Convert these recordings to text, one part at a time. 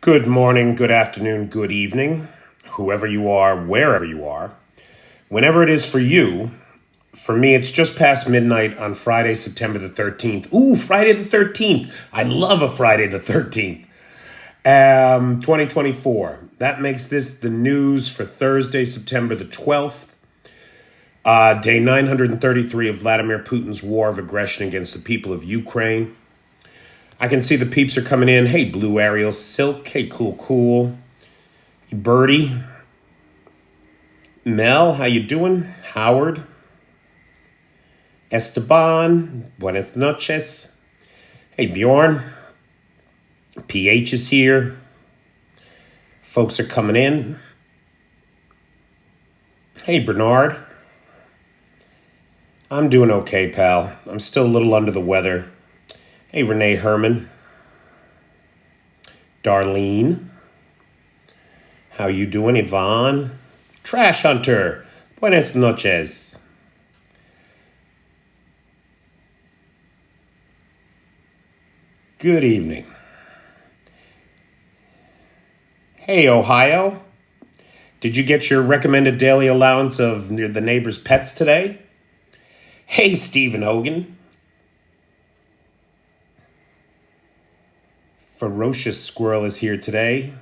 Good morning, good afternoon, good evening, whoever you are, wherever you are, whenever it is for you. For me, it's just past midnight on Friday, September the 13th. Ooh, Friday the 13th. I love a Friday the 13th. 2024. That makes this the news for Thursday, September the 12th. Day 933 of Vladimir Putin's war of aggression against the people of Ukraine. I can see the peeps are coming in. Hey, Blue Ariel Silk. Hey, cool. Hey, Birdie. Mel, how you doing? Howard. Esteban. Buenas noches. Hey, Bjorn. PH is here. Folks are coming in. Hey, Bernard. I'm doing okay, pal. I'm still a little under the weather. Hey, Renee Herman. Darlene. How you doing, Yvonne? Trash Hunter. Buenas noches. Good evening. Hey, Ohio. Did you get your recommended daily allowance of the neighbor's pets today? Hey, Stephen Hogan. Ferocious Squirrel is here today.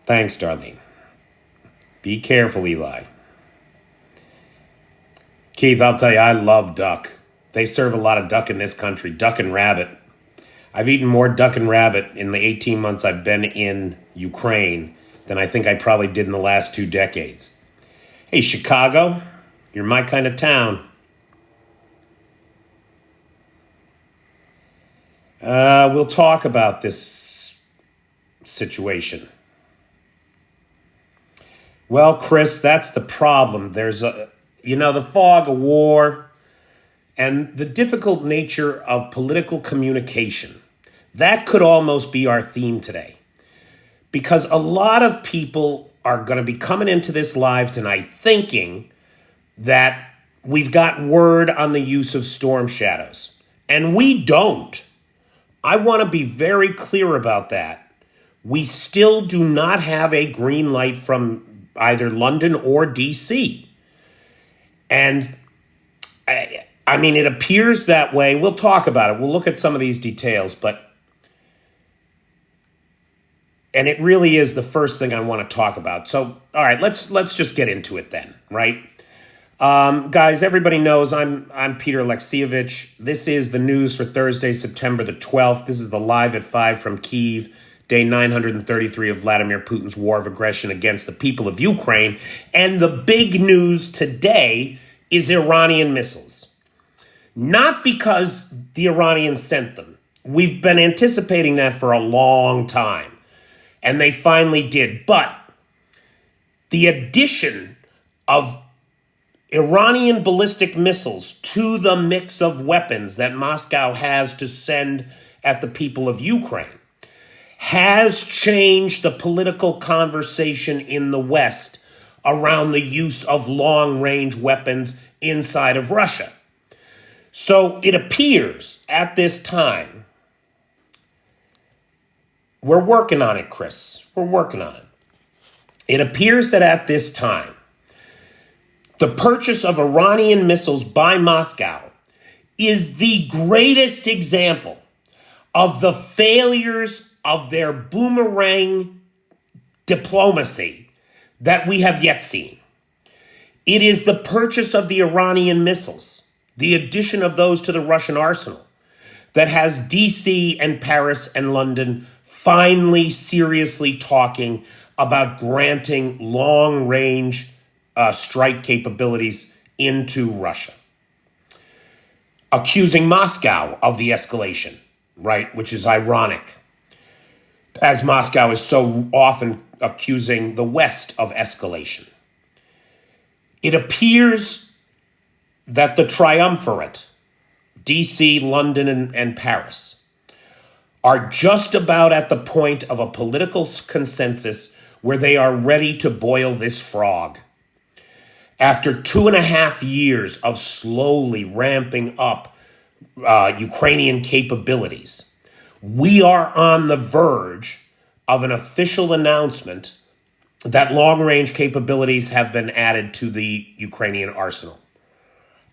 Thanks, Darlene. Be careful, Eli. Keith, I'll tell you, I love duck. They serve a lot of duck in this country, duck and rabbit. I've eaten more duck and rabbit in the 18 months I've been in Ukraine than I think I probably did in the last 2 decades. Hey, Chicago, you're my kind of town. We'll talk about this situation. Well, Chris, that's the problem. There's the fog of war and the difficult nature of political communication. That could almost be our theme today. Because a lot of people are going to be coming into this live tonight thinking that we've got word on the use of storm shadows. And we don't. I want to be very clear about that. We still do not have a green light from either London or DC. And I mean, it appears that way. We'll talk about it. We'll look at some of these details, and it really is the first thing I want to talk about. So, all right, let's just get into it then, right? Guys, everybody knows I'm Peter Alexievich. This is the news for Thursday, September the 12th. This is the Live at 5 from Kyiv, day 933 of Vladimir Putin's war of aggression against the people of Ukraine. And the big news today is Iranian missiles. Not because the Iranians sent them. We've been anticipating that for a long time. And they finally did. But the addition of Iranian ballistic missiles to the mix of weapons that Moscow has to send at the people of Ukraine has changed the political conversation in the West around the use of long-range weapons inside of Russia. So it appears at this time, we're working on it, Chris. We're working on it. It appears that at this time, the purchase of Iranian missiles by Moscow is the greatest example of the failures of their boomerang diplomacy that we have yet seen. It is the purchase of the Iranian missiles, the addition of those to the Russian arsenal, that has DC and Paris and London finally seriously talking about granting long-range strike capabilities into Russia. Accusing Moscow of the escalation, right? Which is ironic, as Moscow is so often accusing the West of escalation. It appears that the triumvirate, DC, London, and Paris, are just about at the point of a political consensus where they are ready to boil this frog. After 2.5 years of slowly ramping up Ukrainian capabilities, we are on the verge of an official announcement that long-range capabilities have been added to the Ukrainian arsenal.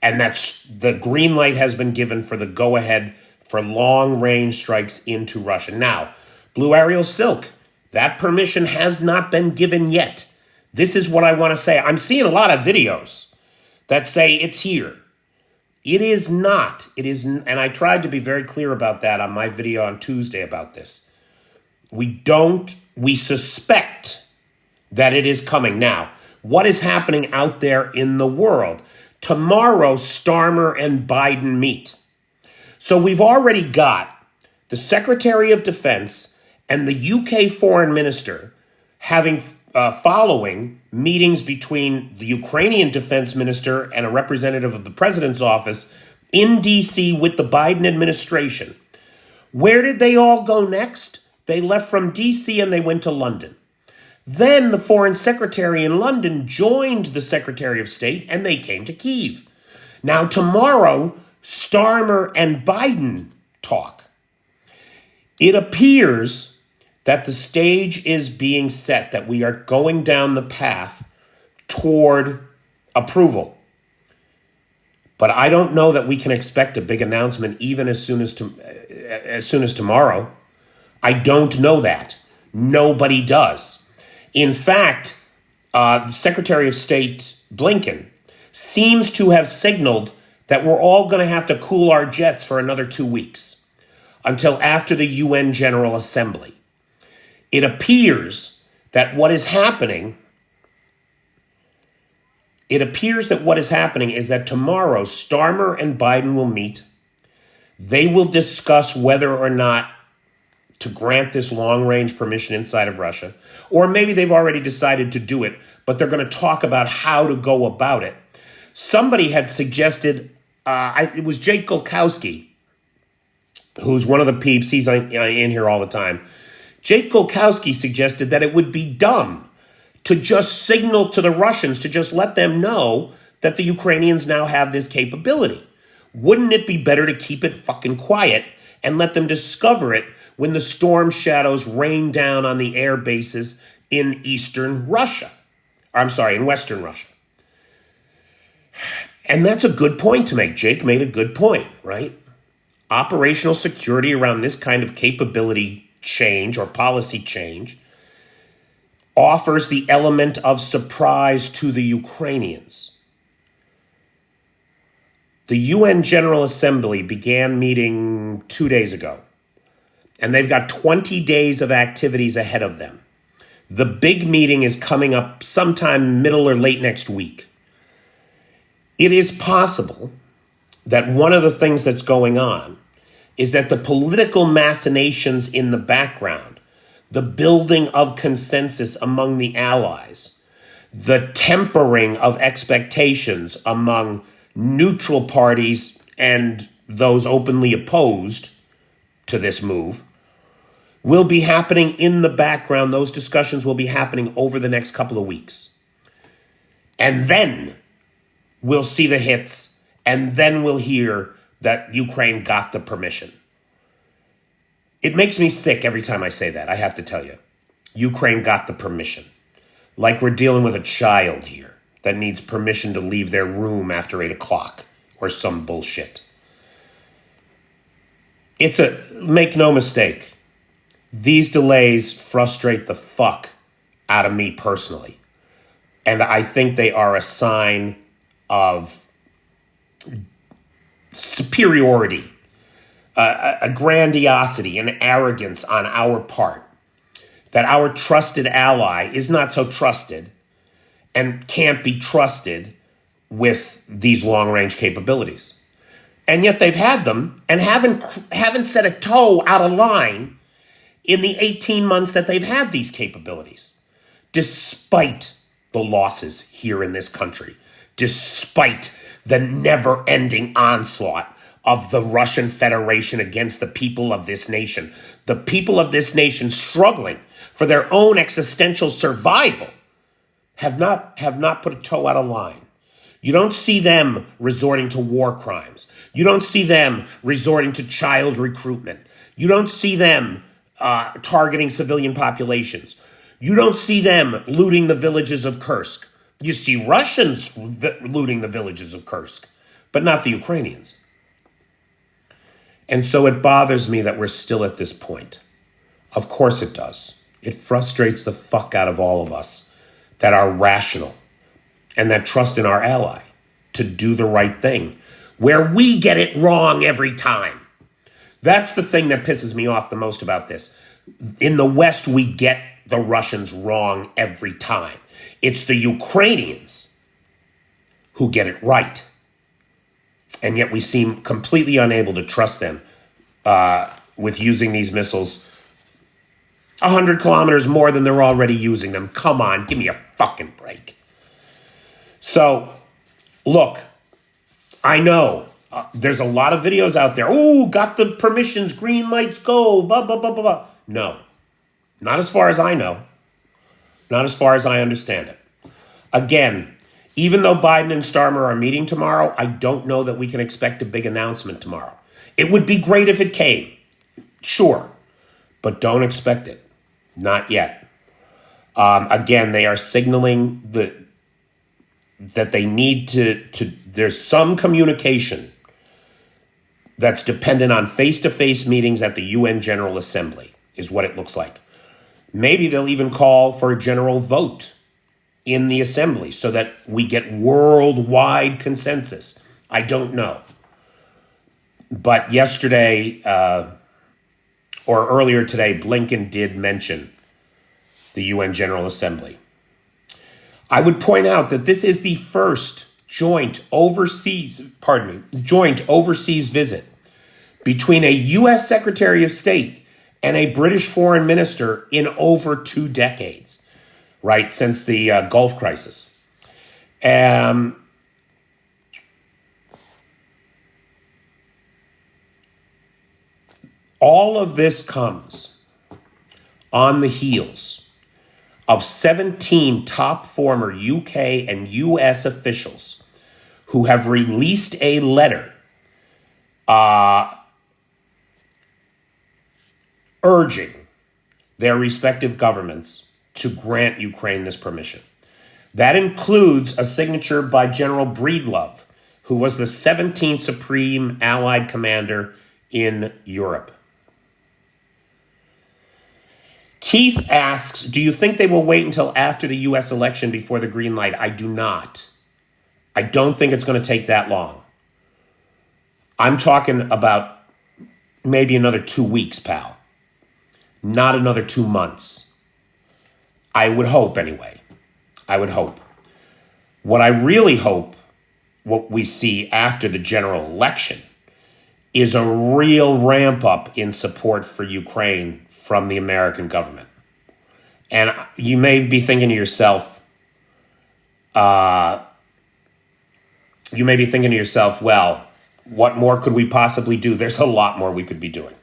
And that's the green light has been given for the go-ahead for long-range strikes into Russia. Now, Blue Ariel Silk, that permission has not been given yet. This is what I want to say. I'm seeing a lot of videos that say it's here. It is not. It is, and I tried to be very clear about that on my video on Tuesday about this. We suspect that it is coming. Now, what is happening out there in the world? Tomorrow, Starmer and Biden meet. So we've already got the Secretary of Defense and the UK Foreign Minister having following meetings between the Ukrainian Defense Minister and a representative of the President's office in D.C. with the Biden administration. Where did they all go next? They left from D.C. and they went to London. Then the Foreign Secretary in London joined the Secretary of State and they came to Kyiv. Now tomorrow, Starmer and Biden talk. It appears that the stage is being set, that we are going down the path toward approval. But I don't know that we can expect a big announcement even as soon as tomorrow. I don't know that. Nobody does. In fact, the Secretary of State Blinken seems to have signaled that we're all going to have to cool our jets for another 2 weeks until after the UN General Assembly. It appears that what is happening is that tomorrow Starmer and Biden will meet. They will discuss whether or not to grant this long-range permission inside of Russia. Or maybe they've already decided to do it, but they're going to talk about how to go about it. Somebody had suggested, it was Jake Golkowski, who's one of the peeps, he's in here all the time. Jake Golkowski suggested that it would be dumb to just signal to the Russians, to just let them know that the Ukrainians now have this capability. Wouldn't it be better to keep it fucking quiet and let them discover it when the storm shadows rain down on the air bases in eastern Russia? In western Russia. And that's a good point to make. Jake made a good point, right? Operational security around this kind of capability change or policy change offers the element of surprise to the Ukrainians. The UN General Assembly began meeting 2 days ago, and they've got 20 days of activities ahead of them. The big meeting is coming up sometime middle or late next week. It is possible that one of the things that's going on is that the political machinations in the background, the building of consensus among the allies, the tempering of expectations among neutral parties and those openly opposed to this move, will be happening in the background. Those discussions will be happening over the next couple of weeks. And then we'll see the hits, and then we'll hear that Ukraine got the permission. It makes me sick every time I say that, I have to tell you. Ukraine got the permission. Like we're dealing with a child here that needs permission to leave their room after 8 o'clock or some bullshit. Make no mistake, these delays frustrate the fuck out of me personally. And I think they are a sign of superiority, a grandiosity, an arrogance on our part, that our trusted ally is not so trusted and can't be trusted with these long-range capabilities. And yet they've had them and haven't set a toe out of line in the 18 months that they've had these capabilities, despite the losses here in this country, despite the never-ending onslaught of the Russian Federation against the people of this nation. The people of this nation struggling for their own existential survival have not put a toe out of line. You don't see them resorting to war crimes. You don't see them resorting to child recruitment. You don't see them targeting civilian populations. You don't see them looting the villages of Kursk. You see Russians looting the villages of Kursk, but not the Ukrainians. And so it bothers me that we're still at this point. Of course it does. It frustrates the fuck out of all of us that are rational and that trust in our ally to do the right thing, where we get it wrong every time. That's the thing that pisses me off the most about this. In the West, we get the Russians wrong every time. It's the Ukrainians who get it right. And yet we seem completely unable to trust them with using these missiles 100 kilometers more than they're already using them. Come on, give me a fucking break. So, look, I know there's a lot of videos out there. Oh, got the permissions, green lights, go, blah, blah, blah, blah, blah. No, not as far as I know. Not as far as I understand it. Again, even though Biden and Starmer are meeting tomorrow, I don't know that we can expect a big announcement tomorrow. It would be great if it came, sure, but don't expect it. Not yet. Again, they are signaling that they need to, there's some communication that's dependent on face-to-face meetings at the UN General Assembly, is what it looks like. Maybe they'll even call for a general vote in the assembly so that we get worldwide consensus. I don't know. But yesterday, or earlier today, Blinken did mention the UN General Assembly. I would point out that this is the first joint overseas visit between a U.S. Secretary of State and a British foreign minister in over 2 decades, right, since the Gulf crisis. All of this comes on the heels of 17 top former UK and US officials who have released a letter urging their respective governments to grant Ukraine this permission. That includes a signature by General Breedlove, who was the 17th Supreme Allied Commander in Europe. Keith asks, do you think they will wait until after the U.S. election before the green light? I do not. I don't think it's going to take that long. I'm talking about maybe another 2 weeks, pal. Not another 2 months. I would hope, anyway. I would hope. What I really hope, what we see after the general election, is a real ramp up in support for Ukraine from the American government. And you may be thinking to yourself, well, what more could we possibly do? There's a lot more we could be doing.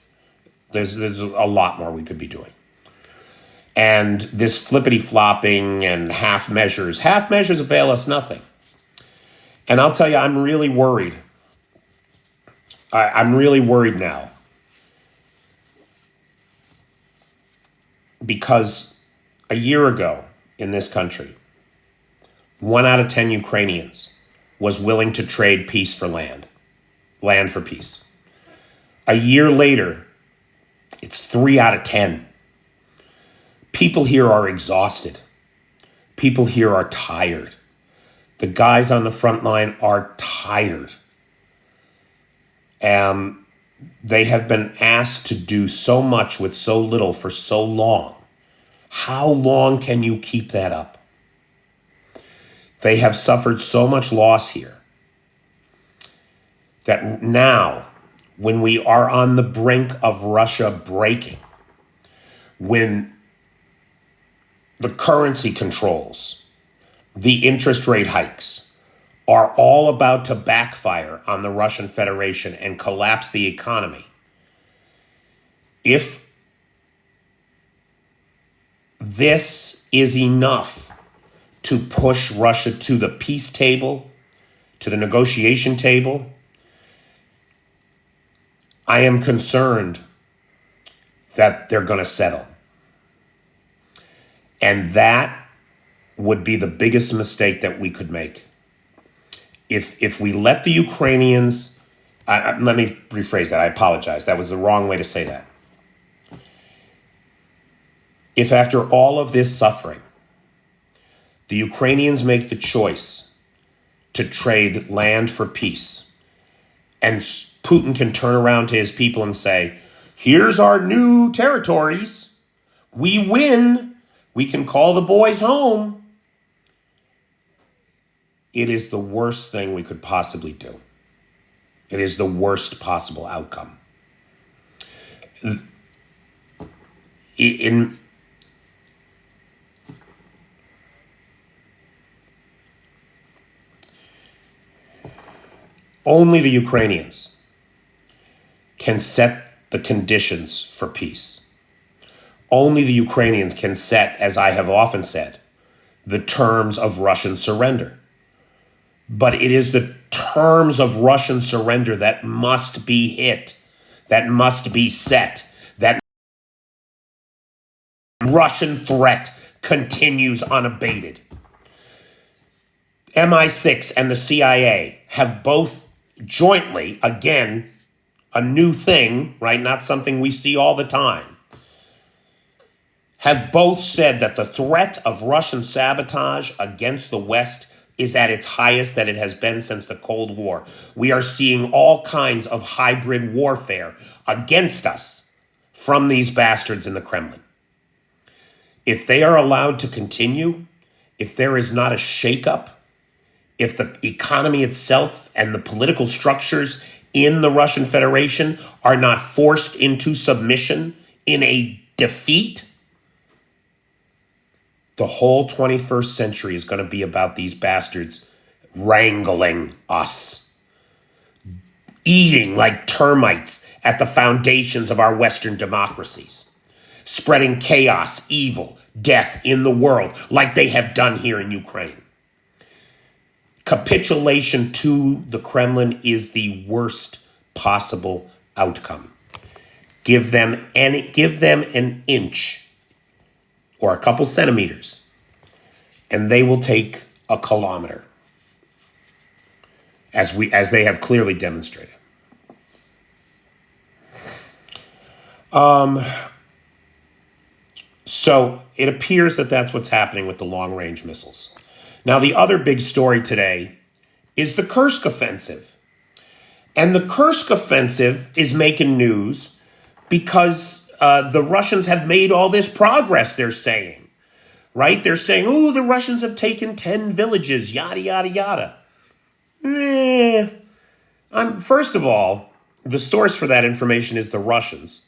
There's a lot more we could be doing. And this flippity-flopping and half measures avail us nothing. And I'll tell you, I'm really worried. I'm really worried now. Because a year ago in this country, 1 out of 10 Ukrainians was willing to trade peace for land for peace. A year later, it's 3 out of 10. People here are exhausted. People here are tired. The guys on the front line are tired. They have been asked to do so much with so little for so long. How long can you keep that up? They have suffered so much loss here that now, when we are on the brink of Russia breaking, when the currency controls, the interest rate hikes are all about to backfire on the Russian Federation and collapse the economy, if this is enough to push Russia to the peace table, to the negotiation table, I am concerned that they're going to settle. And that would be the biggest mistake that we could make. If we let the Ukrainians, let me rephrase that. I apologize. That was the wrong way to say that. If after all of this suffering, the Ukrainians make the choice to trade land for peace, and Putin can turn around to his people and say, here's our new territories. We win. We can call the boys home. It is the worst thing we could possibly do. It is the worst possible outcome. Only the Ukrainians can set the conditions for peace. Only the Ukrainians can set, as I have often said, the terms of Russian surrender. But it is the terms of Russian surrender that must be hit, that must be set, that Russian threat continues unabated. MI6 and the CIA have both jointly, again, a new thing, right? Not something we see all the time, have both said that the threat of Russian sabotage against the West is at its highest that it has been since the Cold War. We are seeing all kinds of hybrid warfare against us from these bastards in the Kremlin. If they are allowed to continue, if there is not a shakeup, if the economy itself and the political structures in the Russian Federation are not forced into submission in a defeat, the whole 21st century is going to be about these bastards wrangling us, eating like termites at the foundations of our Western democracies, spreading chaos, evil, death in the world like they have done here in Ukraine. Capitulation to the Kremlin is the worst possible outcome. Give them an inch or a couple centimeters, and they will take a kilometer, as they have clearly demonstrated. So it appears that that's what's happening with the long-range missiles. Now, the other big story today is the Kursk offensive. And the Kursk offensive is making news because the Russians have made all this progress, they're saying, right? They're saying, oh, the Russians have taken 10 villages, yada, yada, yada. First of all, the source for that information is the Russians,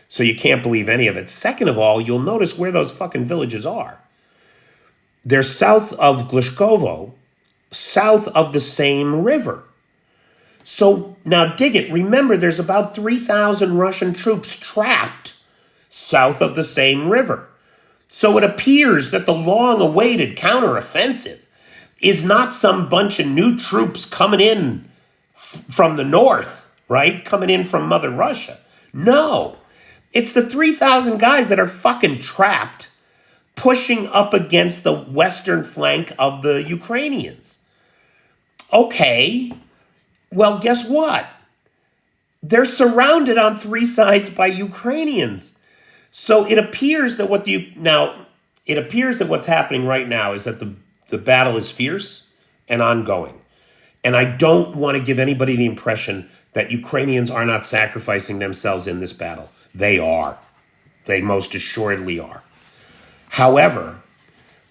so you can't believe any of it. Second of all, you'll notice where those fucking villages are. They're south of Glishkovo, south of the same river. So now dig it. Remember, there's about 3,000 Russian troops trapped south of the same river. So it appears that the long-awaited counteroffensive is not some bunch of new troops coming in from the north, right? Coming in from Mother Russia. No, it's the 3,000 guys that are fucking trapped pushing up against the western flank of the Ukrainians. Okay, well, guess what? They're surrounded on three sides by Ukrainians. So it appears that what's happening right now is that the battle is fierce and ongoing. And I don't want to give anybody the impression that Ukrainians are not sacrificing themselves in this battle. They are. They most assuredly are. However,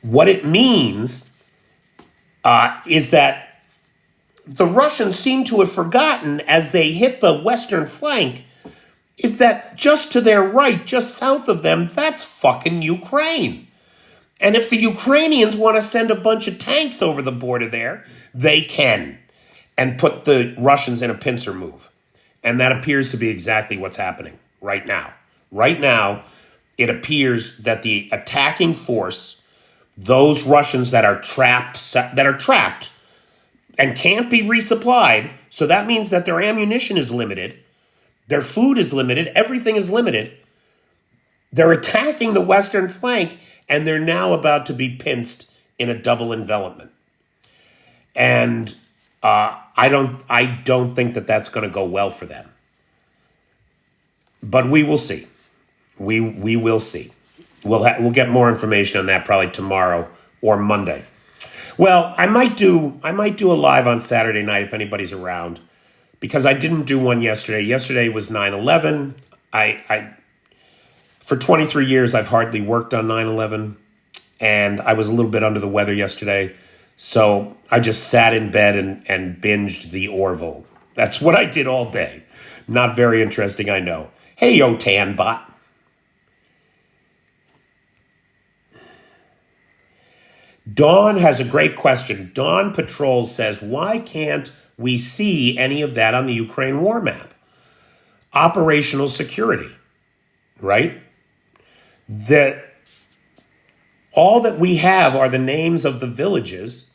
what it means is that the Russians seem to have forgotten as they hit the western flank is that just to their right, just south of them, that's fucking Ukraine. And if the Ukrainians want to send a bunch of tanks over the border there, they can and put the Russians in a pincer move. And that appears to be exactly what's happening right now. Right now, it appears that the attacking force, those Russians that are trapped and can't be resupplied, so that means that their ammunition is limited, their food is limited, everything is limited. They're attacking the western flank, and they're now about to be pinched in a double envelopment. And I don't think that that's going to go well for them. But we will see. We will see. We'll get more information on that probably tomorrow or Monday. Well, I might do a live on Saturday night if anybody's around, because I didn't do one yesterday. Yesterday was 9/11. I for 23 years I've hardly worked on 9/11, and I was a little bit under the weather yesterday, so I just sat in bed and binged the Orville. That's what I did all day. Not very interesting, I know. Hey, yo, Tanbot. Dawn has a great question. Dawn Patrol says, why can't we see any of that on the Ukraine war map? Operational security, right? All that we have are the names of the villages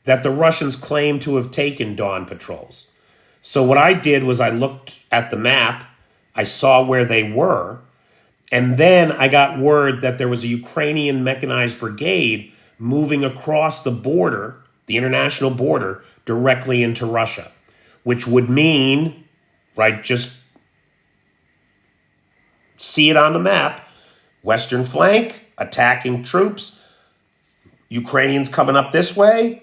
that the Russians claim to have taken, Dawn Patrols. So what I did was I looked at the map, I saw where they were, and then I got word that there was a Ukrainian mechanized brigade moving across the border, the international border, directly into Russia, which would mean, right, just see it on the map, western flank, attacking troops, Ukrainians coming up this way.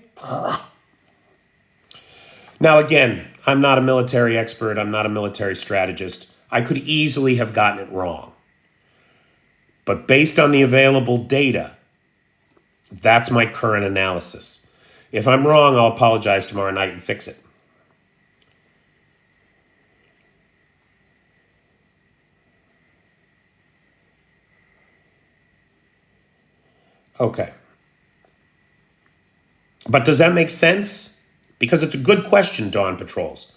Now, again, I'm not a military expert. I'm not a military strategist. I could easily have gotten it wrong. But based on the available data, that's my current analysis. If I'm wrong, I'll apologize tomorrow night and fix it. Okay. But does that make sense? Because it's a good question, Dawn Patrols.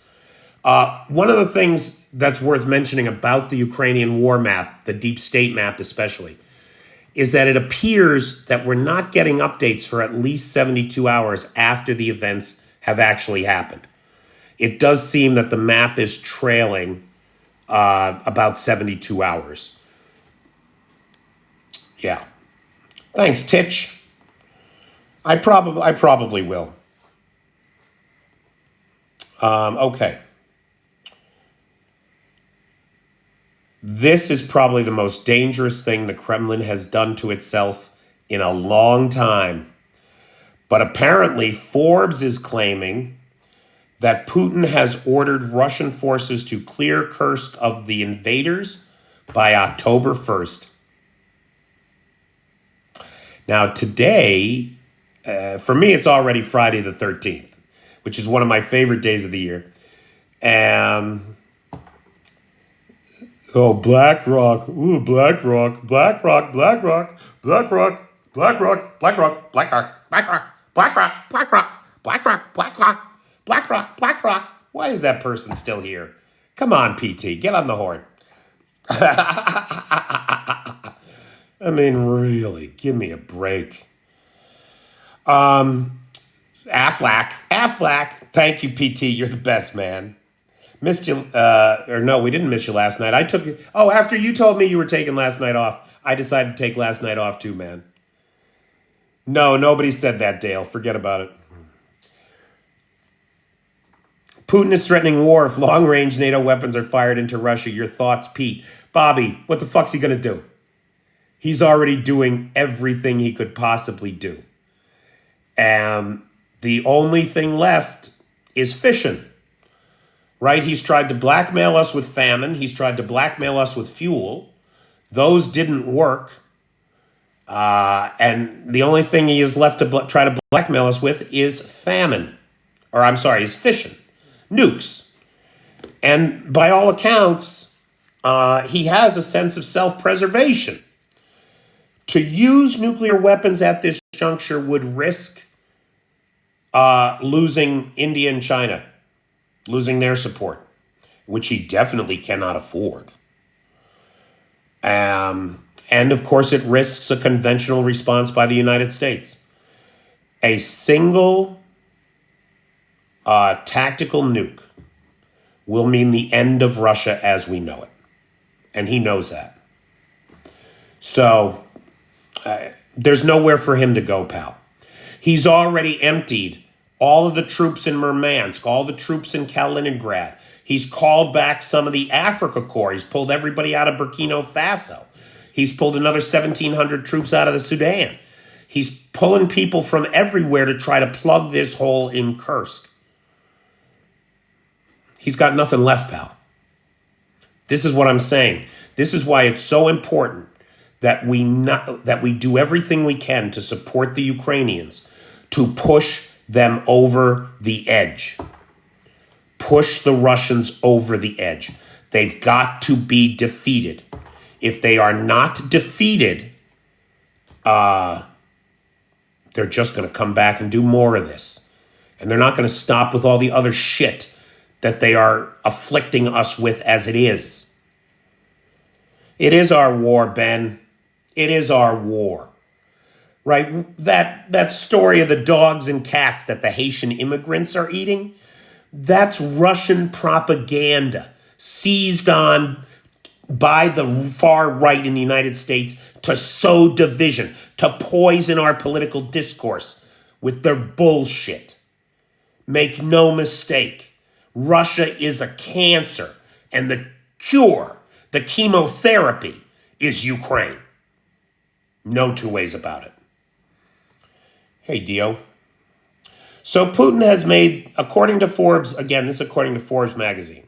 One of the things that's worth mentioning about the Ukrainian war map, the deep state map especially, is that it appears that we're not getting updates for at least 72 hours after the events have actually happened. It does seem that the map is trailing about 72 hours. Yeah. Thanks, Titch. I probably will. Okay. This is probably the most dangerous thing the Kremlin has done to itself in a long time. But apparently, Forbes is claiming that Putin has ordered Russian forces to clear Kursk of the invaders by October 1st. Now, today, for me, it's already Friday the 13th, which is one of my favorite days of the year. Oh, BlackRock. Ooh, BlackRock. BlackRock, BlackRock, BlackRock, BlackRock, BlackRock, BlackRock, BlackRock, BlackRock, BlackRock, BlackRock, BlackRock, BlackRock, BlackRock. Why is that person still here? Come on, PT, get on the horn. I mean, really, give me a break. Aflac, thank you, PT, you're the best, man. Missed you, or no, we didn't miss you last night. After you told me you were taking last night off, I decided to take last night off too, man. No, nobody said that, Dale. Forget about it. Putin is threatening war if long-range NATO weapons are fired into Russia. Your thoughts, Pete? Bobby, what the fuck's he going to do? He's already doing everything he could possibly do. And the only thing left is fission. Right? He's tried to blackmail us with famine. He's tried to blackmail us with fuel. Those didn't work. And the only thing he has left to try to blackmail us with is famine. Is fission. Nukes. And by all accounts, he has a sense of self-preservation. To use nuclear weapons at this juncture would risk losing India and China. Losing their support, which he definitely cannot afford. And of course, it risks a conventional response by the United States. A single tactical nuke will mean the end of Russia as we know it. And he knows that. So there's nowhere for him to go, pal. He's already emptied all of the troops in Murmansk, all the troops in Kaliningrad. He's called back some of the Africa Corps. He's pulled everybody out of Burkina Faso. He's pulled another 1,700 troops out of the Sudan. He's pulling people from everywhere to try to plug this hole in Kursk. He's got nothing left, pal. This is what I'm saying. This is why it's so important that we do everything we can to support the Ukrainians, to push them over the edge. Push the Russians over the edge. They've got to be defeated. If they are not defeated, they're just going to come back and do more of this. And they're not going to stop with all the other shit that they are afflicting us with as it is. It is our war, Ben. It is our war. Right? That story of the dogs and cats that the Haitian immigrants are eating, that's Russian propaganda seized on by the far right in the United States to sow division, to poison our political discourse with their bullshit. Make no mistake, Russia is a cancer, and the cure, the chemotherapy, is Ukraine. No two ways about it. Hey, Dio. So Putin has made, according to Forbes, again, this is according to Forbes magazine,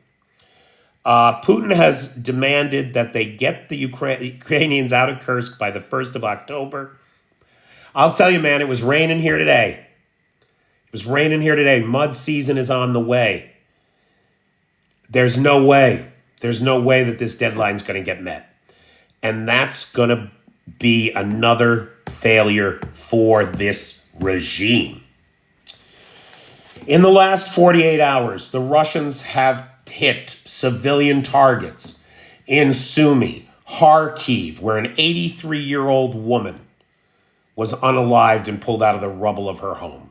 Putin has demanded that they get the Ukrainians out of Kursk by the 1st of October. I'll tell you, man, it was raining here today. It was raining here today. Mud season is on the way. There's no way. There's no way that this deadline's going to get met. And that's going to be another failure for this regime. In the last 48 hours, the Russians have hit civilian targets in Sumy, Kyiv, where an 83-year-old woman was unalived and pulled out of the rubble of her home.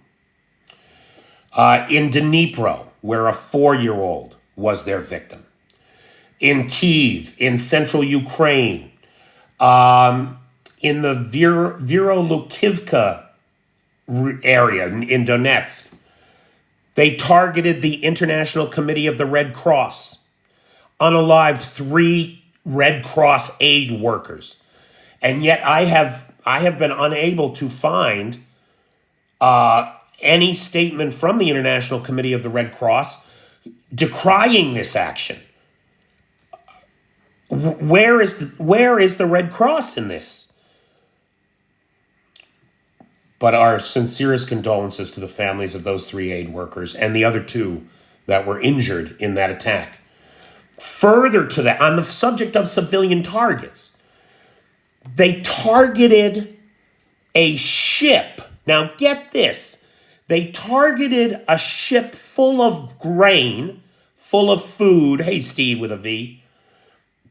In Dnipro, where a 4-year-old was their victim. In Kyiv, in central Ukraine, in the Virolukivka area in Donetsk, they targeted the International Committee of the Red Cross, unalived 3 Red Cross aid workers. And yet I have been unable to find any statement from the International Committee of the Red Cross decrying this action. Where is the Red Cross in this? But our sincerest condolences to the families of those 3 aid workers and the other 2 that were injured in that attack. Further to that, on the subject of civilian targets, they targeted a ship. Now get this. They targeted a ship full of grain, full of food. Hey, Steve with a V.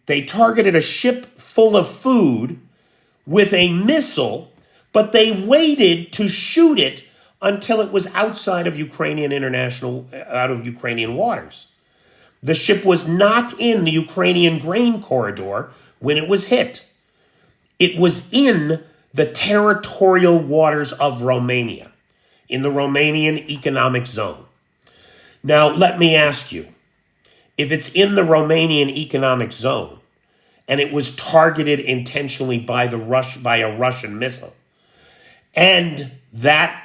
They targeted a ship full of food with a missile, but they waited to shoot it until it was outside of Ukrainian waters. The ship was not in the Ukrainian grain corridor when it was hit. It was in the territorial waters of Romania, in the Romanian economic zone. Now, let me ask you, if it's in the Romanian economic zone and it was targeted intentionally by a Russian missile, and that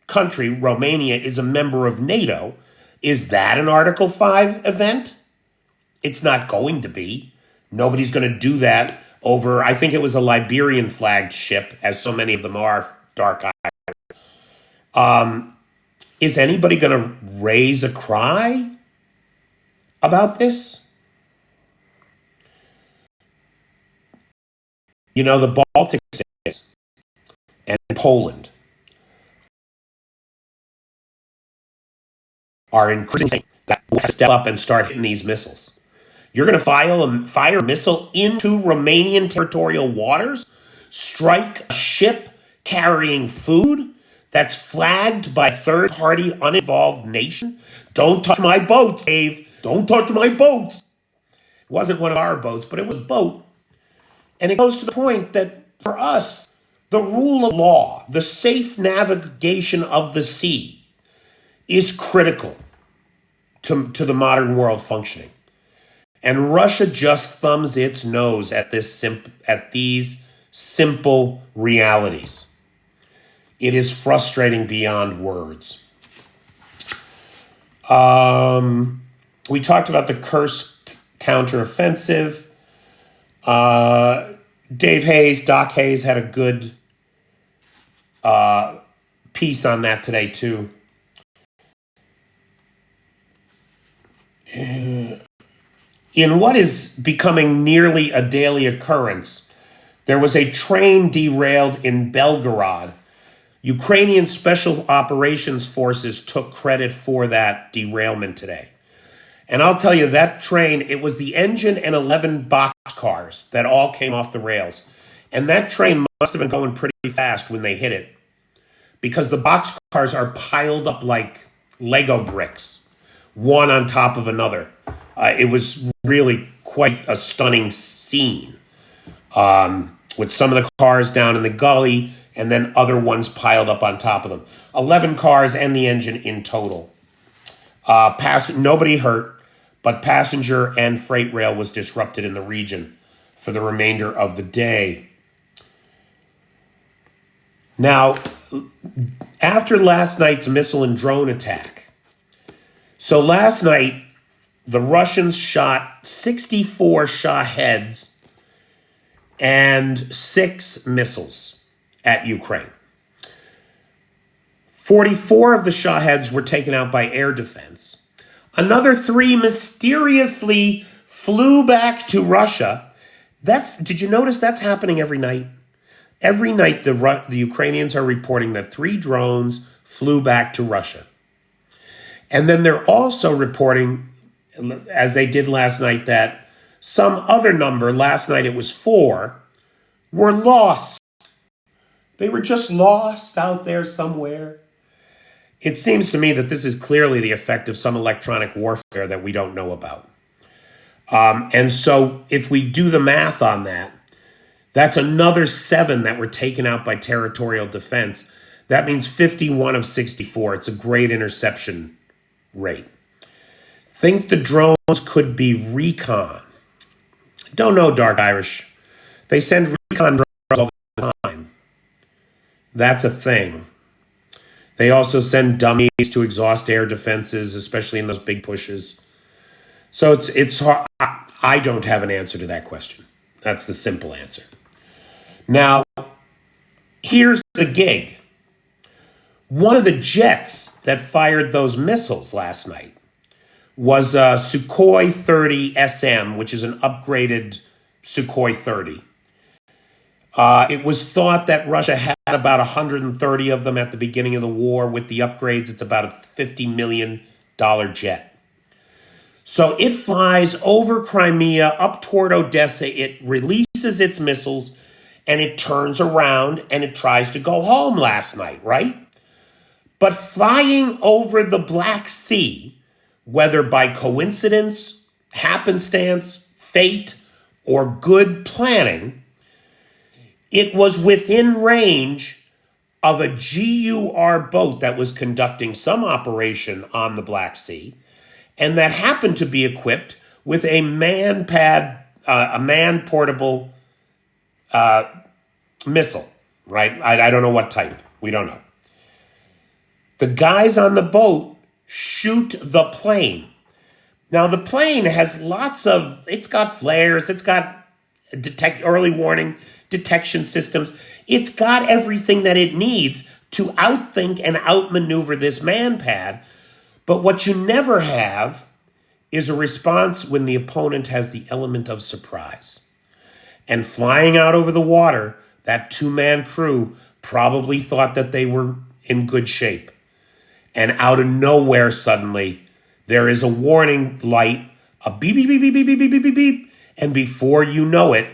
country, Romania, is a member of NATO, is that an Article 5 event? It's not going to be. Nobody's going to do that over, I think it was a Liberian flagged ship, as so many of them are, dark eyed. Is anybody going to raise a cry about this? You know, the Baltic states and Poland are increasing that we have to step up and start hitting these missiles. You're going to fire a missile into Romanian territorial waters, strike a ship carrying food that's flagged by third-party uninvolved nation? Don't touch my boats, Dave. Don't touch my boats. It wasn't one of our boats, but it was a boat. And it goes to the point that for us, the rule of law, the safe navigation of the sea, is critical to the modern world functioning. And Russia just thumbs its nose at these simple realities. It is frustrating beyond words. We talked about the Kursk counteroffensive. Doc Hayes had a good piece on that today too. In what is becoming nearly a daily occurrence, there was a train derailed in Belgorod. Ukrainian Special Operations Forces took credit for that derailment today. And I'll tell you, that train, it was the engine and 11 boxcars that all came off the rails. And that train must have been going pretty fast when they hit it, because the boxcars are piled up like Lego bricks, one on top of another. It was really quite a stunning scene, with some of the cars down in the gully and then other ones piled up on top of them. 11 cars and the engine in total. Nobody hurt, but passenger and freight rail was disrupted in the region for the remainder of the day. Now, after last night's missile and drone attack, so last night, the Russians shot 64 Shaheds and 6 missiles at Ukraine. 44 of the Shaheds were taken out by air defense. Another 3 mysteriously flew back to Russia. Did you notice that's happening every night? Every night the Ukrainians are reporting that 3 drones flew back to Russia. And then they're also reporting, as they did last night, that some other number, last night it was 4, were lost. They were just lost out there somewhere. It seems to me that this is clearly the effect of some electronic warfare that we don't know about. And so if we do the math on that, that's another 7 that were taken out by territorial defense. That means 51 of 64. It's a great interception rate. Think the drones could be recon. Don't know, Dark Irish. They send recon drones all the time. That's a thing. They also send dummies to exhaust air defenses, especially in those big pushes. So it's hard. I don't have an answer to that question. That's the simple answer. Now, here's the gig. One of the jets that fired those missiles last night was a Sukhoi 30 SM, which is an upgraded Sukhoi 30. It was thought that Russia had about 130 of them at the beginning of the war. With the upgrades, it's about a $50 million jet. So it flies over Crimea, up toward Odessa. It releases its missiles, and it turns around, and it tries to go home last night, right? But flying over the Black Sea, whether by coincidence, happenstance, fate, or good planning, it was within range of a GUR boat that was conducting some operation on the Black Sea, and that happened to be equipped with a man-portable missile, right? I don't know what type. We don't know. The guys on the boat shoot the plane. Now, the plane has it's got flares, it's got early warning detection systems. It's got everything that it needs to outthink and outmaneuver this man-pad. But what you never have is a response when the opponent has the element of surprise. And flying out over the water, that 2-man crew probably thought that they were in good shape. And out of nowhere, suddenly, there is a warning light, a beep, beep, beep, beep, beep, beep, beep, beep, beep. And before you know it,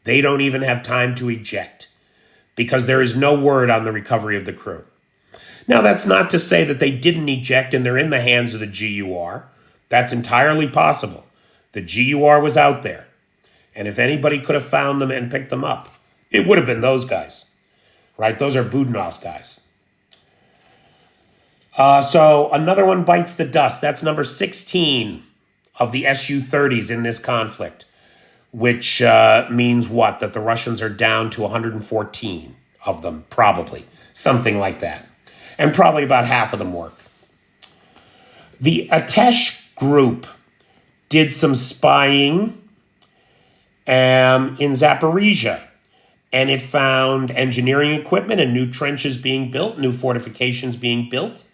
they don't even have time to eject because there is no word on the recovery of the crew. Now, that's not to say that they didn't eject and they're in the hands of the GUR. That's entirely possible. The GUR was out there. And if anybody could have found them and picked them up, it would have been those guys, right? Those are Budanov's guys. So another one bites the dust. That's number 16 of the Su-30s in this conflict, which means what? That the Russians are down to 114 of them, probably. Something like that. And probably about half of them work. The Atesh group did some spying in Zaporizhia, and it found engineering equipment and new trenches being built, new fortifications being built.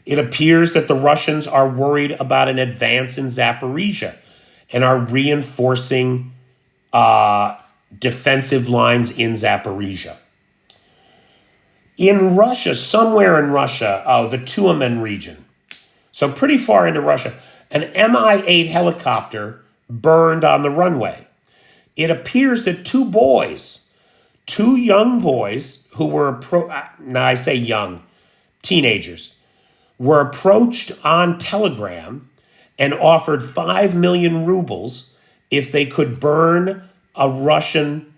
It appears that the Russians are worried about an advance in Zaporizhia and are reinforcing defensive lines in Zaporizhia. In Russia, somewhere in Russia, the Tumen region, so pretty far into Russia, an Mi-8 helicopter burned on the runway. It appears that two young boys who were, now I say young, teenagers, were approached on Telegram and offered 5 million rubles if they could burn a Russian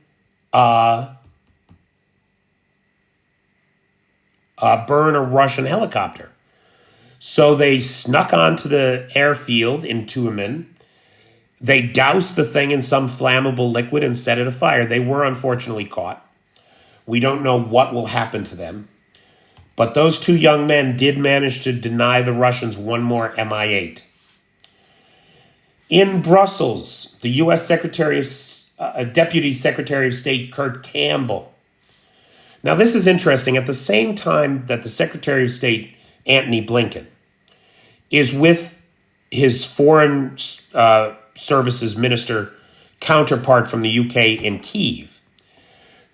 helicopter. So they snuck onto the airfield in Tumen. They doused the thing in some flammable liquid and set it afire. They were unfortunately caught. We don't know what will happen to them. But those two young men did manage to deny the Russians one more Mi-8. In Brussels, the U.S. Deputy Secretary of State Kurt Campbell. Now, this is interesting. At the same time that the Secretary of State, Antony Blinken, is with his Foreign Services Minister counterpart from the UK in Kyiv,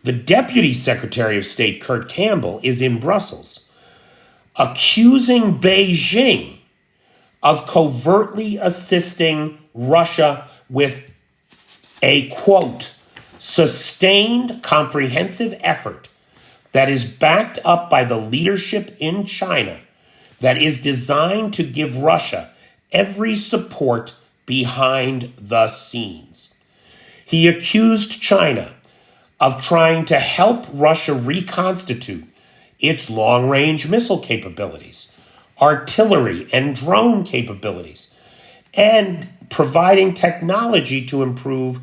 the Deputy Secretary of State, Kurt Campbell, is in Brussels, accusing Beijing of covertly assisting Russia with a, quote, sustained comprehensive effort that is backed up by the leadership in China that is designed to give Russia every support behind the scenes. He accused China of trying to help Russia reconstitute its long-range missile capabilities, artillery and drone capabilities, and providing technology to improve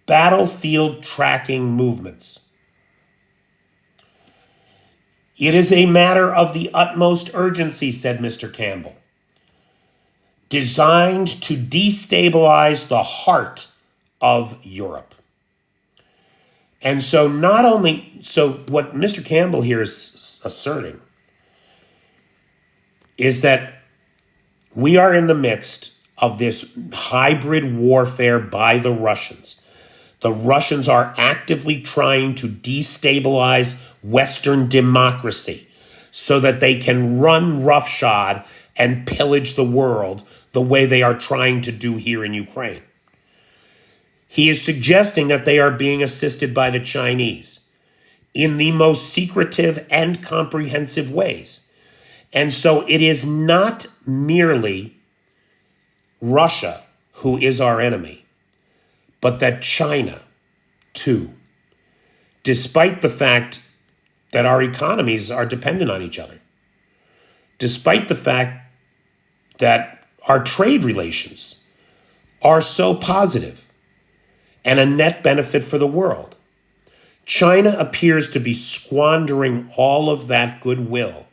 battlefield tracking movements. It is a matter of the utmost urgency, said Mr. Campbell, designed to destabilize the heart of Europe. And so what Mr. Campbell here is asserting is that we are in the midst of this hybrid warfare by the Russians. The Russians are actively trying to destabilize Western democracy so that they can run roughshod and pillage the world the way they are trying to do here in Ukraine. He is suggesting that they are being assisted by the Chinese in the most secretive and comprehensive ways. And so it is not merely Russia who is our enemy, but that China, too, despite the fact that our economies are dependent on each other, despite the fact that our trade relations are so positive and a net benefit for the world. China appears to be squandering all of that goodwill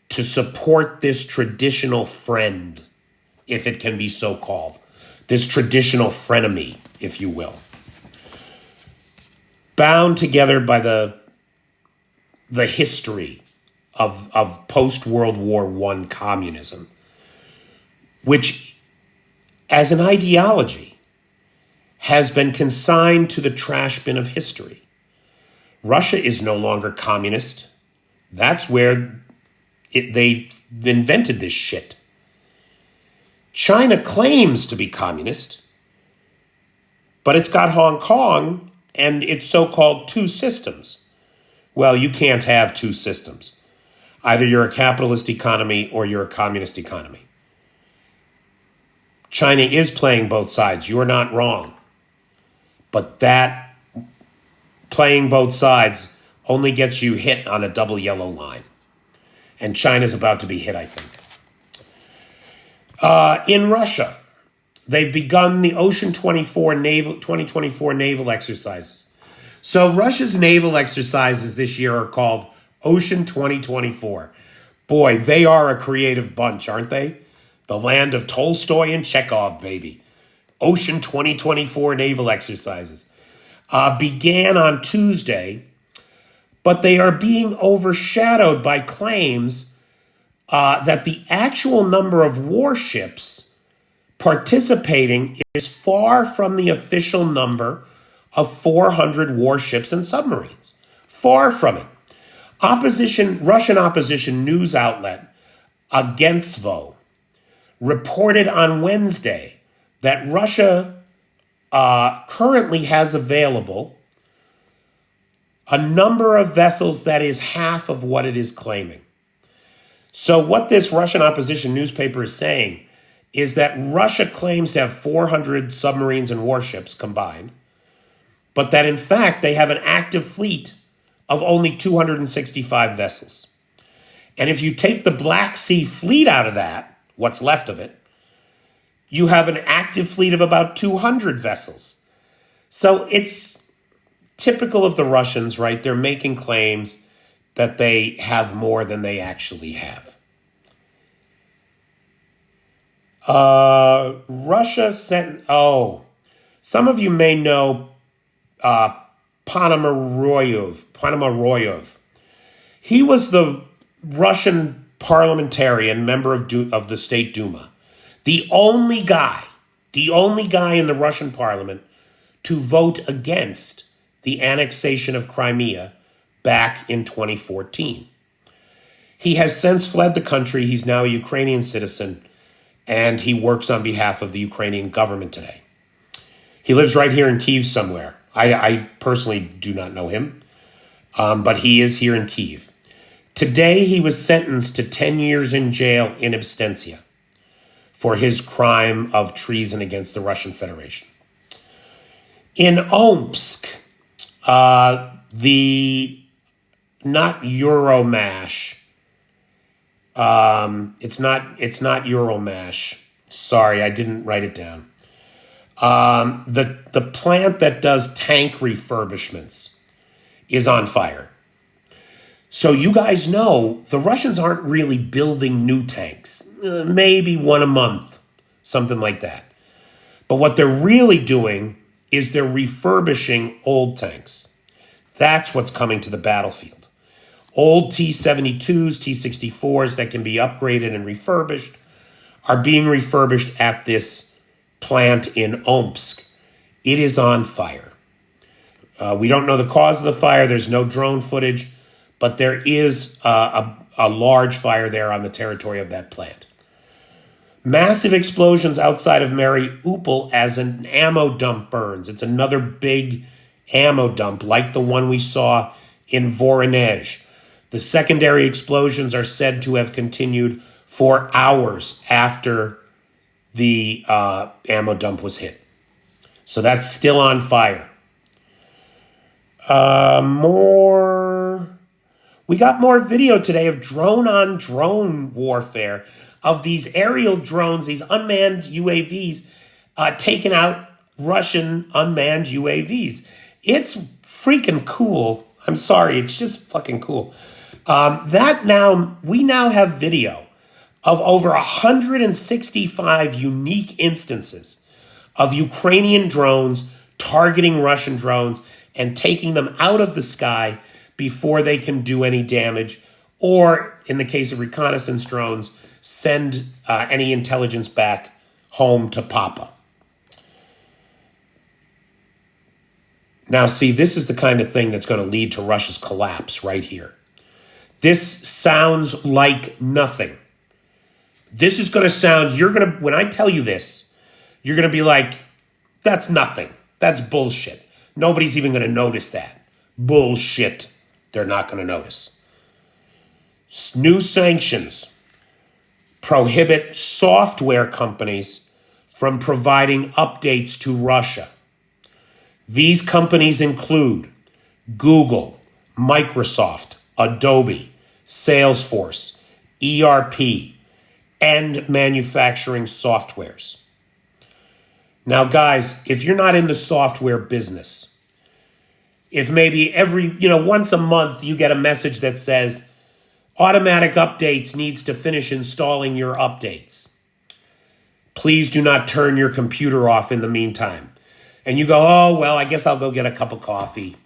to support this traditional friend, if it can be so called, this traditional frenemy, if you will, bound together by the history of post-World War I communism, which, as an ideology, has been consigned to the trash bin of history. Russia is no longer communist. That's where they invented this shit. China claims to be communist, but it's got Hong Kong and its so-called two systems. Well, you can't have two systems. Either you're a capitalist economy or you're a communist economy. China is playing both sides. You're not wrong. But that playing both sides only gets you hit on a double yellow line. And China's about to be hit, I think. In Russia, they've begun the Ocean 2024 naval exercises. So Russia's naval exercises this year are called Ocean 2024. Boy, they are a creative bunch, aren't they? The land of Tolstoy and Chekhov, baby. Ocean 2024 naval exercises began on Tuesday, but they are being overshadowed by claims that the actual number of warships participating is far from the official number of 400 warships and submarines. Far from it. Russian opposition news outlet Agentstvo reported on Wednesday that Russia currently has available a number of vessels that is half of what it is claiming. So what this Russian opposition newspaper is saying is that Russia claims to have 400 submarines and warships combined, but that in fact they have an active fleet of only 265 vessels. And if you take the Black Sea Fleet out of that, what's left of it, you have an active fleet of about 200 vessels. So it's typical of the Russians, right? They're making claims that they have more than they actually have. Russia sent, some of you may know Ponomaryov. He was the Russian parliamentarian, member of the State Duma. The only guy in the Russian parliament to vote against the annexation of Crimea back in 2014. He has since fled the country. He's now a Ukrainian citizen, and he works on behalf of the Ukrainian government today. He lives right here in Kyiv somewhere. I personally do not know him, but he is here in Kyiv. Today, he was sentenced to 10 years in jail in absentia for his crime of treason against the Russian Federation. In Omsk, not Euromash. It's not Euromash. Sorry, I didn't write it down. The plant that does tank refurbishments is on fire. So you guys know the Russians aren't really building new tanks. Maybe one a month, something like that. But what they're really doing is they're refurbishing old tanks. That's what's coming to the battlefield. Old T-72s, T-64s that can be upgraded and refurbished are being refurbished at this plant in Omsk. It is on fire. We don't know the cause of the fire. There's no drone footage, but there is a large fire there on the territory of that plant. Massive explosions outside of Mariupol as an ammo dump burns. It's another big ammo dump like the one we saw in Voronezh. The secondary explosions are said to have continued for hours after the ammo dump was hit. So that's still on fire. We got more video today of drone-on-drone warfare of these aerial drones, these unmanned UAVs, taking out Russian unmanned UAVs. It's freaking cool. I'm sorry, it's just fucking cool. We now have video of over 165 unique instances of Ukrainian drones targeting Russian drones and taking them out of the sky before they can do any damage, or in the case of reconnaissance drones, send any intelligence back home to Papa. Now, see, this is the kind of thing that's going to lead to Russia's collapse right here. This sounds like nothing. This is going to sound, when I tell you this, you're going to be like, that's nothing. That's bullshit. Nobody's even going to notice that. Bullshit. They're not going to notice. New sanctions prohibit software companies from providing updates to Russia. These companies include Google, Microsoft, Adobe, Salesforce, ERP, and manufacturing softwares. Now, guys, if you're not in the software business, if maybe once a month you get a message that says, automatic updates needs to finish installing your updates. Please do not turn your computer off in the meantime. And you go, oh, well, I guess I'll go get a cup of coffee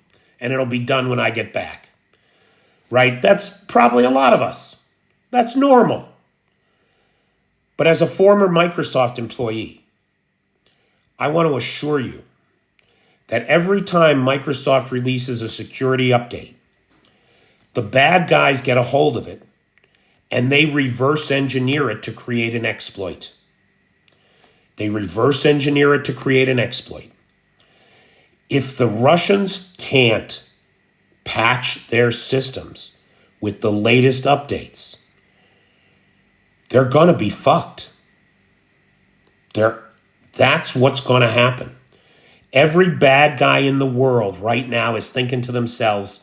and it'll be done when I get back. Right? That's probably a lot of us. That's normal. But as a former Microsoft employee, I want to assure you that every time Microsoft releases a security update, the bad guys get a hold of it and they reverse engineer it to create an exploit. They reverse engineer it to create an exploit. If the Russians can't patch their systems with the latest updates, they're going to be fucked. That's what's going to happen. Every bad guy in the world right now is thinking to themselves,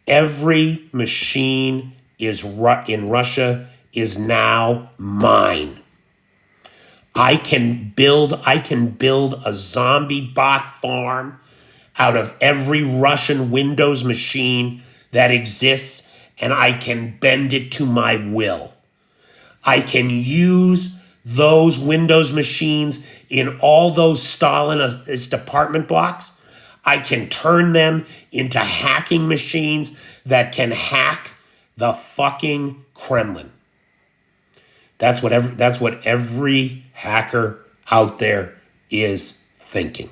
every machine in Russia is now mine. I can build a zombie bot farm out of every Russian Windows machine that exists, and I can bend it to my will. I can use those Windows machines in all those Stalinist apartment blocks. I can turn them into hacking machines that can hack the fucking Kremlin. That's what every hacker out there is thinking.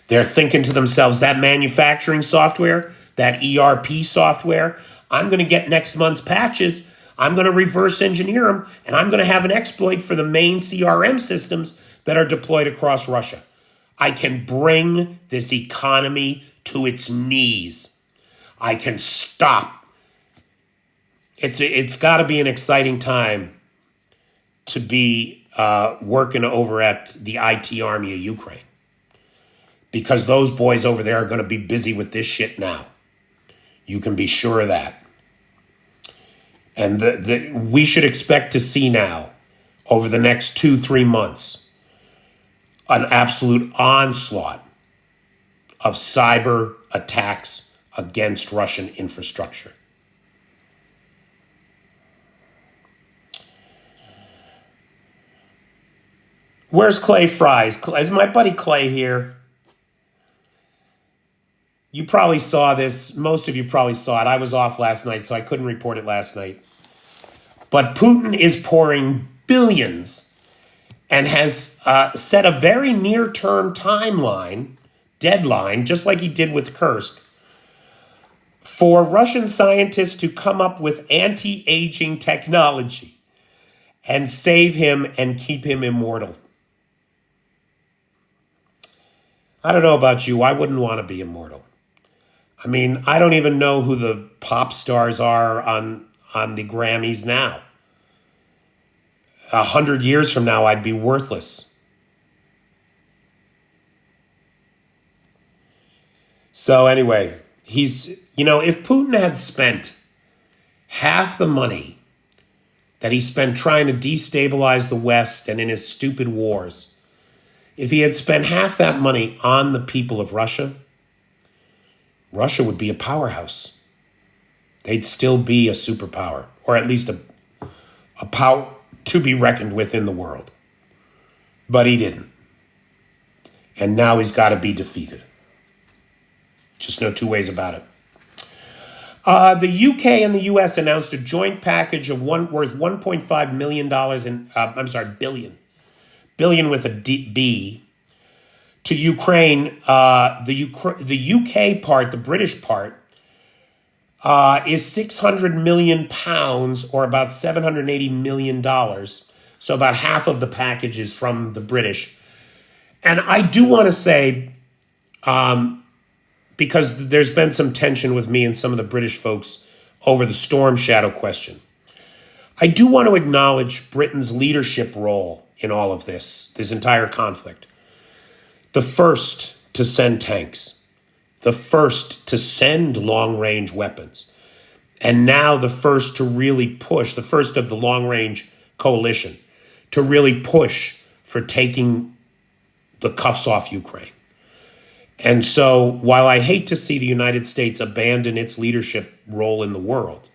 They're thinking to themselves, that manufacturing software, that ERP software, I'm going to get next month's patches. I'm going to reverse engineer them, and I'm going to have an exploit for the main CRM systems that are deployed across Russia. I can bring this economy to its knees. I can stop. It's got to be an exciting time to be working over at the IT army of Ukraine, because those boys over there are going to be busy with this shit now. You can be sure of that. And we should expect to see now, over the next 2-3 months, an absolute onslaught of cyber attacks against Russian infrastructure. Where's Clay Fries? Is my buddy Clay here? You probably saw this. Most of you probably saw it. I was off last night, so I couldn't report it last night. But Putin is pouring billions and has set a very near-term deadline, just like he did with Kursk, for Russian scientists to come up with anti-aging technology and save him and keep him immortal. I don't know about you. I wouldn't want to be immortal. I mean, I don't even know who the pop stars are on the Grammys now. 100 years from now, I'd be worthless. So anyway, if Putin had spent half the money that he spent trying to destabilize the West and in his stupid wars, if he had spent half that money on the people of Russia, Russia would be a powerhouse. They'd still be a superpower, or at least a power to be reckoned with in the world. But he didn't. And now he's got to be defeated. Just no two ways about it. The UK and the US announced a joint package of worth $1.5 million billion with a B, to Ukraine. The UK part, the British part, is 600 million pounds, or about $780 million. So about half of the package is from the British. And I do want to say, because there's been some tension with me and some of the British folks over the Storm Shadow question, I do want to acknowledge Britain's leadership role in all of this entire conflict. The first to send tanks, the first to send long-range weapons, and now the first to really push, the first of the long-range coalition, to really push for taking the cuffs off Ukraine. And so while I hate to see the United States abandon its leadership role in the world,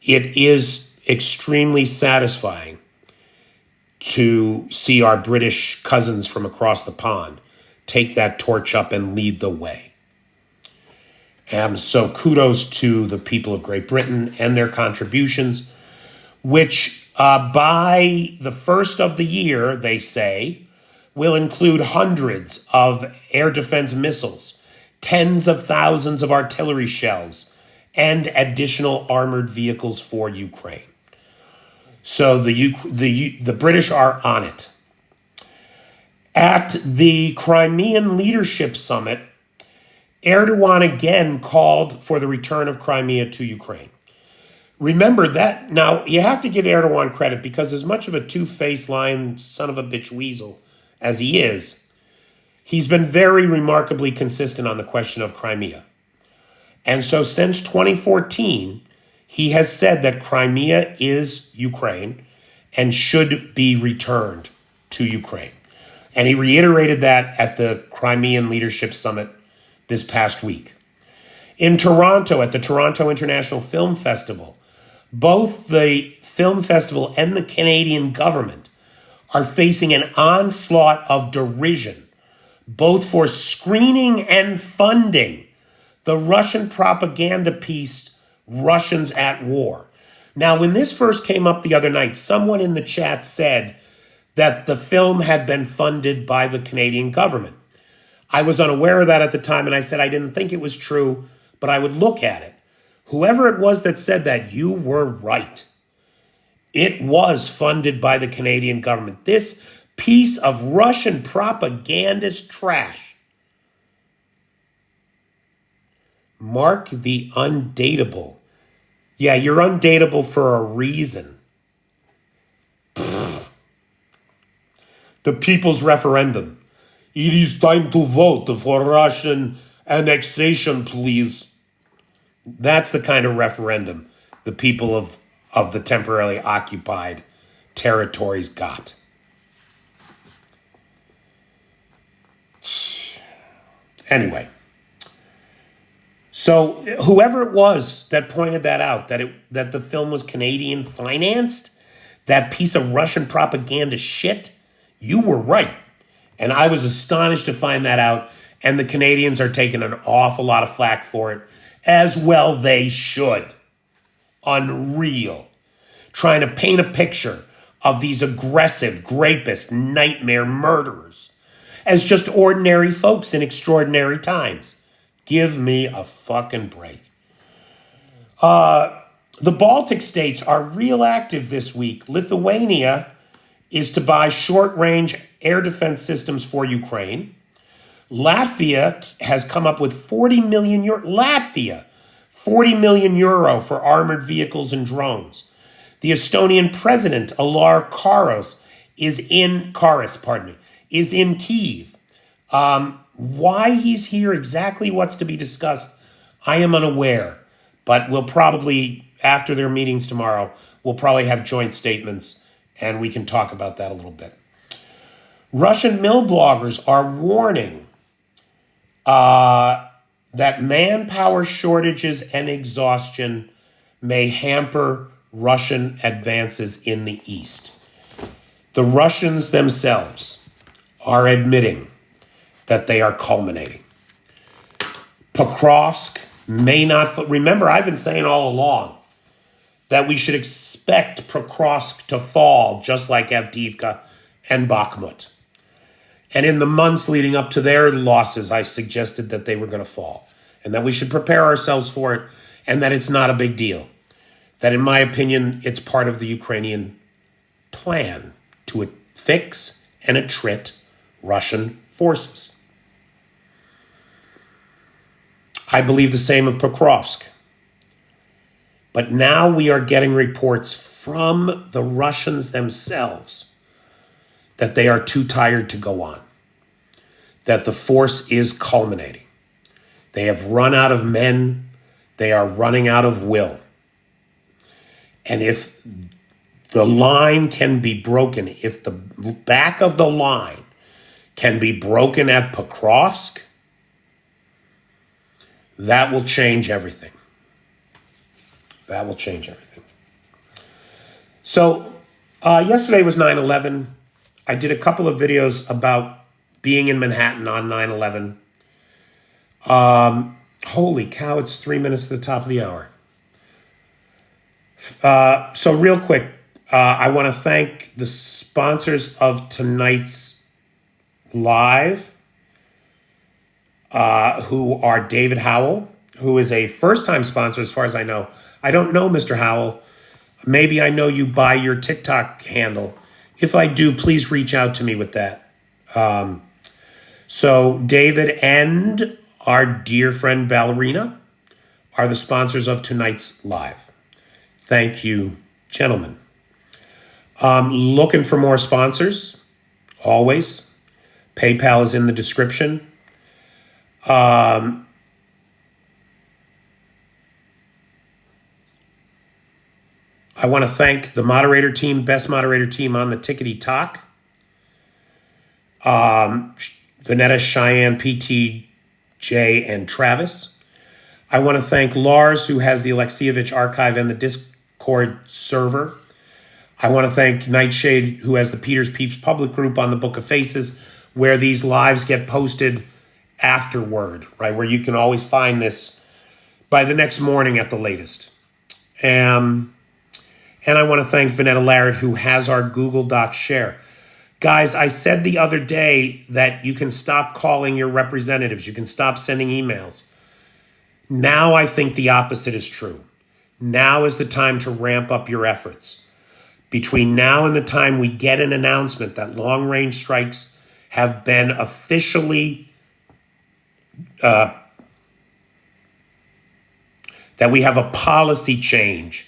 it is extremely satisfying to see our British cousins from across the pond take that torch up and lead the way. So kudos to the people of Great Britain and their contributions, which by the first of the year, they say, will include hundreds of air defense missiles, tens of thousands of artillery shells, and additional armored vehicles for Ukraine. So the British are on it. At the Crimean Leadership Summit, Erdogan again called for the return of Crimea to Ukraine. Remember that, now you have to give Erdogan credit, because as much of a two-faced lying son of a bitch weasel as he is, he's been very remarkably consistent on the question of Crimea. And so since 2014, he has said that Crimea is Ukraine and should be returned to Ukraine. And he reiterated that at the Crimean Leadership Summit this past week. In Toronto, at the Toronto International Film Festival, both the film festival and the Canadian government are facing an onslaught of derision, both for screening and funding the Russian propaganda piece, Russians at War. Now, when this first came up the other night, someone in the chat said that the film had been funded by the Canadian government. I was unaware of that at the time, and I said I didn't think it was true, but I would look at it. Whoever it was that said that, you were right. It was funded by the Canadian government. This piece of Russian propagandist trash. Mark the undateable. Yeah, you're undateable for a reason. The people's referendum. It is time to vote for Russian annexation, please. That's the kind of referendum the people of the temporarily occupied territories got. Anyway, so whoever it was that pointed that out, that the film was Canadian financed, that piece of Russian propaganda shit, you were right. And I was astonished to find that out. And the Canadians are taking an awful lot of flack for it, as well they should. Unreal. Trying to paint a picture of these aggressive, rapist, nightmare murderers as just ordinary folks in extraordinary times. Give me a fucking break. The Baltic states are real active this week. Lithuania is to buy short-range air defense systems for Ukraine. Latvia has come up with 40 million euro. Latvia, 40 million euro for armored vehicles and drones. The Estonian president, Alar Karas, is in Kyiv. Why he's here, exactly what's to be discussed, I am unaware. But we'll probably, after their meetings tomorrow, we'll probably have joint statements, and we can talk about that a little bit. Russian mill bloggers are warning that manpower shortages and exhaustion may hamper Russian advances in the east. The Russians themselves are admitting that they are culminating. Pokrovsk may not... Remember, I've been saying all along that we should expect Pokrovsk to fall just like Avdiivka and Bakhmut. And in the months leading up to their losses, I suggested that they were going to fall and that we should prepare ourselves for it and that it's not a big deal. That, in my opinion, it's part of the Ukrainian plan to fix and attrit Russian forces. I believe the same of Pokrovsk. But now we are getting reports from the Russians themselves that they are too tired to go on. that the force is culminating. They have run out of men. They are running out of will. And if the line can be broken, if the back of the line can be broken at Pokrovsk, that will change everything. That will change everything. So yesterday was 9/11. I did a couple of videos about being in Manhattan on 9/11. Holy cow, it's 3 minutes to the top of the hour. So real quick, I want to thank the sponsors of tonight's live, who are David Howell, who is a first-time sponsor as far as I know. I don't know Mr. Howell. Maybe I know you by your TikTok handle. If I do, please reach out to me with that. So David and our dear friend Ballerina are the sponsors of tonight's live. Thank you, gentlemen. Looking for more sponsors, always. PayPal is in the description. I want to thank the moderator team, best moderator team on the Tickety Talk. Vanetta, Cheyenne, PT, Jay, and Travis. I want to thank Lars, who has the Alexievich archive and the Discord server. I want to thank Nightshade, who has the Peter's Peeps public group on the Book of Faces, where these lives get posted afterward, right? Where you can always find this by the next morning at the latest. And I want to thank Vanetta Laird, who has our Google Doc share. Guys, I said the other day that you can stop calling your representatives. You can stop sending emails. Now I think the opposite is true. Now is the time to ramp up your efforts. Between now and the time we get an announcement that long-range strikes have been officially, that we have a policy change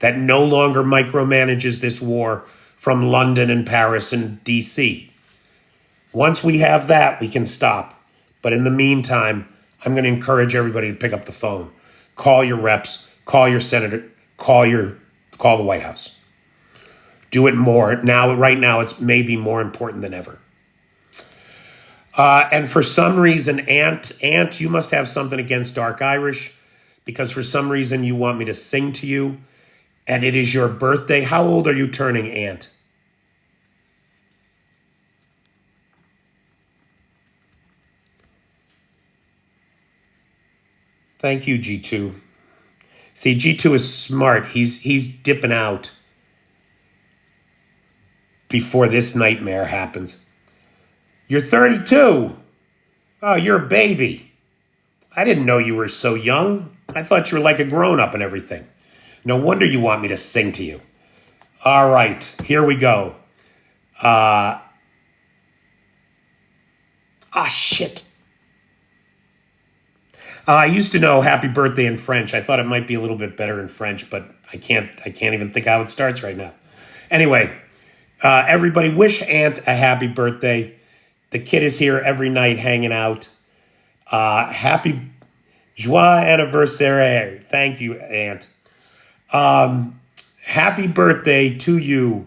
that no longer micromanages this war from London and Paris and DC. Once we have that, we can stop. But in the meantime, I'm going to encourage everybody to pick up the phone. Call your reps, call your senator, call the White House. Do it more. Now, right now, it's maybe more important than ever. And for some reason, Ant, you must have something against Dark Irish, because for some reason you want me to sing to you. And it is your birthday. How old are you turning, Ant? Thank you, G2. See, G2 is smart. He's dipping out before this nightmare happens. You're 32. Oh, you're a baby. I didn't know you were so young. I thought you were like a grown-up and everything. No wonder you want me to sing to you. All right, here we go. Shit. I used to know happy birthday in French. I thought it might be a little bit better in French, but I can't even think how it starts right now. Anyway, everybody wish Ant a happy birthday. The kid is here every night hanging out. Happy joyeux anniversaire. Thank you, Ant. Happy birthday to you.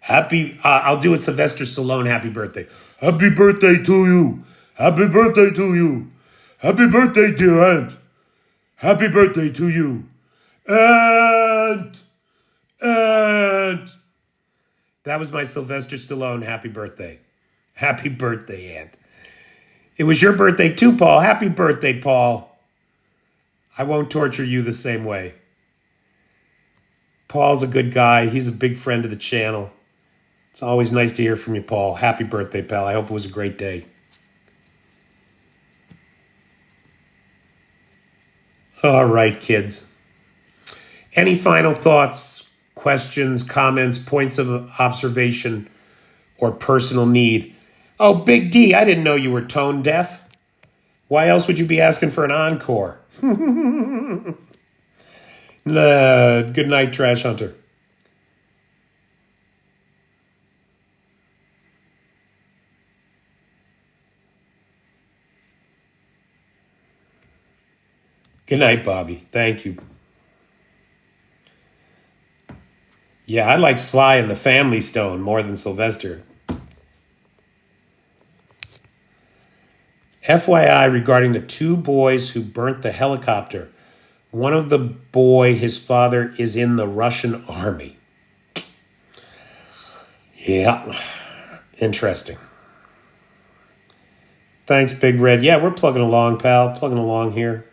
I'll do a Sylvester Stallone happy birthday. Happy birthday to you. Happy birthday to you. Happy birthday, dear Ant. Happy birthday to you. Ant. That was my Sylvester Stallone happy birthday. Happy birthday, Ant. It was your birthday too, Paul. Happy birthday, Paul. I won't torture you the same way. Paul's a good guy. He's a big friend of the channel. It's always nice to hear from you, Paul. Happy birthday, pal. I hope it was a great day. All right, kids. Any final thoughts, questions, comments, points of observation, or personal need? Oh, Big D, I didn't know you were tone deaf. Why else would you be asking for an encore? Good night, Trash Hunter. Good night, Bobby. Thank you. Yeah, I like Sly and the Family Stone more than Sylvester. FYI regarding the two boys who burnt the helicopter. One of the boy, his father, is in the Russian army. Yeah, interesting. Thanks, Big Red. Yeah, we're plugging along, pal. Plugging along here.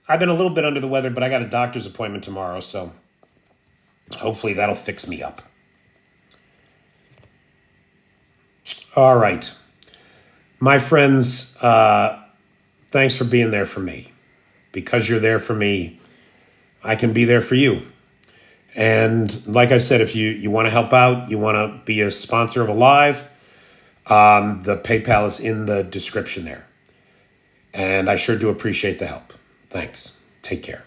I've been a little bit under the weather, but I got a doctor's appointment tomorrow, so hopefully that'll fix me up. All right. My friends, thanks for being there for me. Because you're there for me, I can be there for you. And like I said, if you want to help out, you want to be a sponsor of Alive, the PayPal is in the description there. And I sure do appreciate the help. Thanks. Take care.